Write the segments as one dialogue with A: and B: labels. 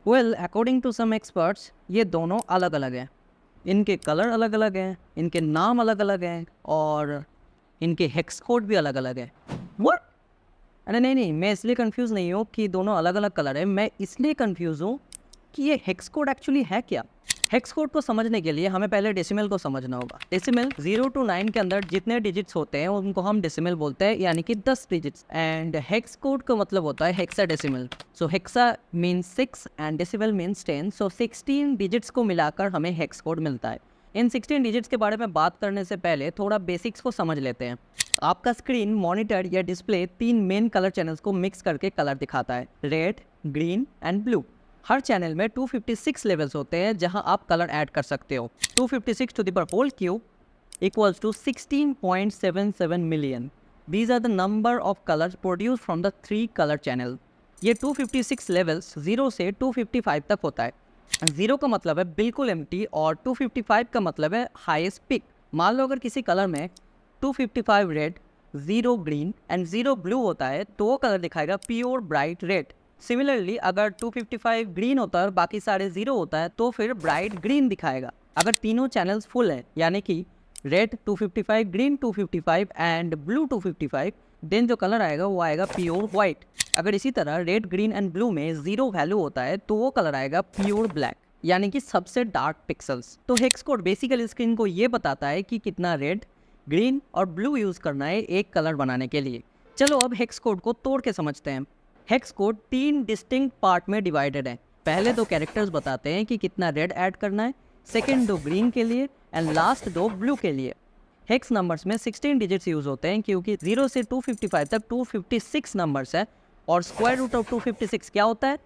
A: Well according to some experts ये दोनों अलग अलग हैं, इनके कलर अलग अलग हैं, इनके नाम अलग अलग हैं और इनके हेक्स कोड भी अलग अलग है। व्हाट? अरे नहीं नहीं, मैं इसलिए कंफ्यूज नहीं हूँ कि दोनों अलग अलग कलर है, मैं इसलिए कंफ्यूज हूँ कि ये हेक्स कोड एक्चुअली है क्या। हेक्स कोड को समझने के लिए हमें पहले डेसिमल को समझना होगा। डेसिमल 0 to 9 के अंदर जितने डिजिट्स होते हैं उनको हम डेसिमल बोलते हैं, यानी कि 10 डिजिट्स। एंड हेक्स कोड का मतलब होता है hexadecimal. So hexa means 6 and decimal means 10। So 16 digits को मिलाकर हमें हेक्स कोड मिलता है। इन 16 डिजिट्स के बारे में बात करने से पहले थोड़ा बेसिक्स को समझ लेते हैं। आपका स्क्रीन, मॉनिटर या डिस्प्ले 3 मेन कलर चैनल्स को मिक्स करके कलर दिखाता है, red, green and blue. Her channel में 256 लेवल्स होते हैं जहां आप कलर ऐड कर सकते हो। 256 to the power whole cube equals to 16.77 million. These are the number of colors produced from the 3 color channel. ये 256 लेवल्स 0 से 255 तक होता है। 0 का मतलब है बिल्कुल एम्प्टी और 255 का मतलब है हाईएस्ट पिक। मान लो अगर किसी कलर में 255 रेड, 0 ग्रीन एंड 0 ब्लू होता है तो वो कलर दिखाएगा प्योर ब्राइट रेड। सिमिलरली अगर 255 ग्रीन होता है और बाकी सारे 0 होता है तो फिर ब्राइट ग्रीन दिखाएगा। अगर तीनों चैनल्स फुल हैं, यानी कि red 255, green 255 and blue 255, then जो कलर आएगा वो आएगा प्योर वाइट। अगर इसी तरह रेड, ग्रीन एंड ब्लू में 0 वैल्यू होता है तो वो कलर आएगा प्योर ब्लैक, यानी कि सबसे डार्क पिक्सल्स। तो हेक्स कोड बेसिकली स्क्रीन को ये बताता है कि कितना रेड, ग्रीन और ब्लू यूज करना है एक कलर बनाने के लिए। चलो अब हेक्स कोड को तोड़ के समझते हैं। हेक्स कोड 3 डिस्टिंक्ट पार्ट में डिवाइडेड है। पहले 2 कैरेक्टर्स बताते हैं कि कितना रेड ऐड करना है, सेकेंड 2 ग्रीन के लिए एंड लास्ट 2 ब्लू के लिए। हेक्स नंबर्स में 16 डिजिट्स यूज होते हैं क्योंकि 0 से 255 तक 256 नंबर्स है और स्क्वायर रूट ऑफ 256 क्या होता है?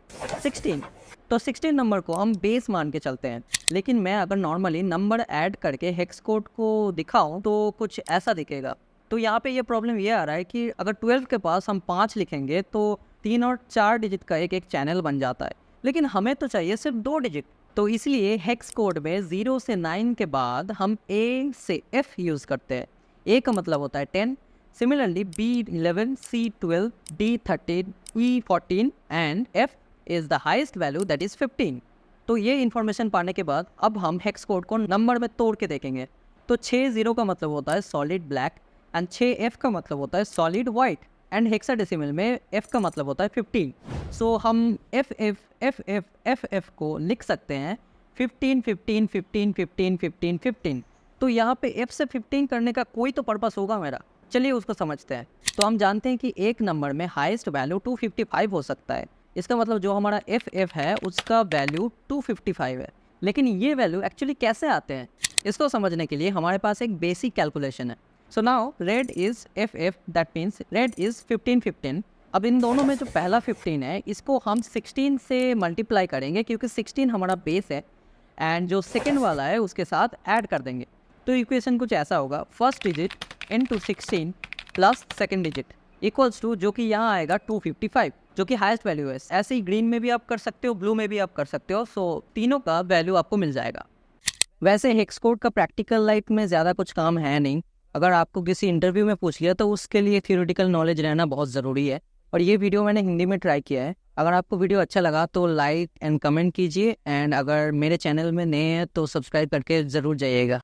A: 16। तो 16 नंबर को हम बेस मान के चलते हैं। लेकिन मैं अगर नॉर्मली नंबर ऐड करके हेक्स कोड को दिखाऊं तो कुछ ऐसा दिखेगा। तो यहाँ पे ये प्रॉब्लम ये आ रहा है कि अगर 12 के पास हम 5 लिखेंगे तो 3 और 4 डिजिट का एक चैनल बन जाता है, लेकिन हमें तो चाहिए सिर्फ 2 डिजिट। तो इसलिए हेक्स कोड में 0 से 9 के बाद हम A से F यूज़ करते हैं। A का मतलब होता है 10, similarly B11, C12, D13, E14 and F is the highest value that is 15। तो ये इन्फॉर्मेशन पाने के बाद अब हम हेक्स कोड को नंबर में तोड़ के देखेंगे। तो 6 0 का मतलब होता है सॉलिड ब्लैक एंड 6 F का मतलब होता है सॉलिड वाइट एंड हेक्साडेसिमल में F का मतलब होता है 15। सो हम FF को लिख सकते हैं 15 15 15 15 15 15। तो यहाँ पे F से 15 करने का कोई तो पर्पस होगा मेरा, चलिए उसको समझते हैं। तो हम जानते हैं कि एक नंबर में हाईएस्ट वैल्यू 255 हो सकता है। इसका मतलब जो हमारा FF है उसका वैल्यू 255 है। लेकिन ये वैल्यू एक्चुअली कैसे आते हैं, इसको समझने के लिए हमारे पास एक बेसिक कैलकुलेशन है। So now red is FF, that means red is 15 15। अब इन दोनों में जो पहला 15 है इसको हम 16 से मल्टीप्लाई करेंगे क्योंकि 16 हमारा बेस है एंड जो सेकेंड वाला है उसके साथ ऐड कर देंगे। तो इक्वेशन कुछ ऐसा होगा, first digit into 16 plus second digit equals to, जो कि यहाँ आएगा 255 जो कि हाईएस्ट वैल्यू है। ऐसे ही ग्रीन में भी आप कर सकते हो, ब्लू में भी आप कर सकते हो। सो तीनों का वैल्यू आपको मिल जाएगा। वैसे हेक्स कोड का प्रैक्टिकल लाइफ में ज़्यादा कुछ काम है नहीं। अगर आपको किसी इंटरव्यू में पूछ लिया तो उसके लिए थियोरेटिकल नॉलेज रहना बहुत ज़रूरी है। और ये वीडियो मैंने हिंदी में ट्राई किया है। अगर आपको वीडियो अच्छा लगा तो लाइक एंड कमेंट कीजिए एंड अगर मेरे चैनल में नए हैं तो सब्सक्राइब करके ज़रूर जाइएगा।